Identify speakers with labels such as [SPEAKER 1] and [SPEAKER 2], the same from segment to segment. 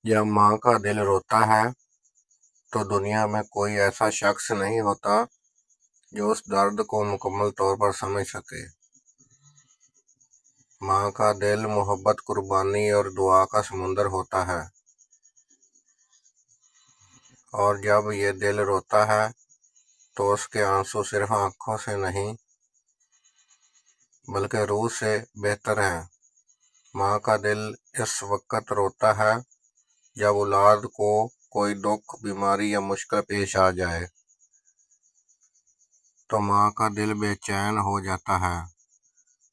[SPEAKER 1] جب ماں کا دل روتا ہے تو دنیا میں کوئی ایسا شخص نہیں ہوتا جو اس درد کو مکمل طور پر سمجھ سکے۔ ماں کا دل محبت، قربانی اور دعا کا سمندر ہوتا ہے، اور جب یہ دل روتا ہے تو اس کے آنسو صرف آنکھوں سے نہیں بلکہ روح سے بہتر ہیں۔ ماں کا دل اس وقت روتا ہے جب اولاد کو کوئی دکھ، بیماری یا مشکل پیش آ جائے تو ماں کا دل بے چین ہو جاتا ہے۔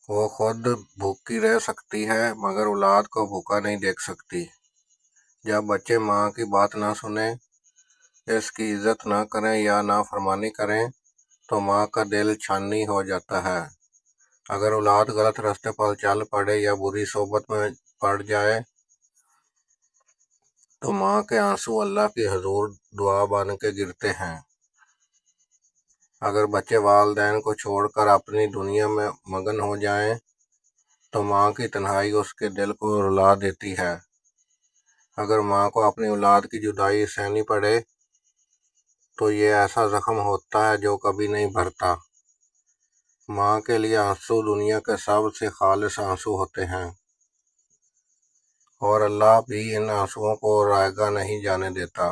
[SPEAKER 1] وہ خود بھوکی رہ سکتی ہے مگر اولاد کو بھوکا نہیں دیکھ سکتی۔ جب بچے ماں کی بات نہ سنیں، اس کی عزت نہ کریں یا نافرمانی کریں تو ماں کا دل چھننی ہو جاتا ہے۔ اگر اولاد غلط راستے پر چل پڑے یا بری صحبت میں پڑ جائے تو ماں کے آنسو اللہ کے حضور دعا بن کے گرتے ہیں۔ اگر بچے والدین کو چھوڑ کر اپنی دنیا میں مگن ہو جائیں تو ماں کی تنہائی اس کے دل کو رلا دیتی ہے۔ اگر ماں کو اپنی اولاد کی جدائی سہنی پڑے تو یہ ایسا زخم ہوتا ہے جو کبھی نہیں بھرتا۔ ماں کے لیے آنسو دنیا کے سب سے خالص آنسو ہوتے ہیں، اور اللہ بھی ان آنسوؤں کو رائگاں نہیں جانے دیتا۔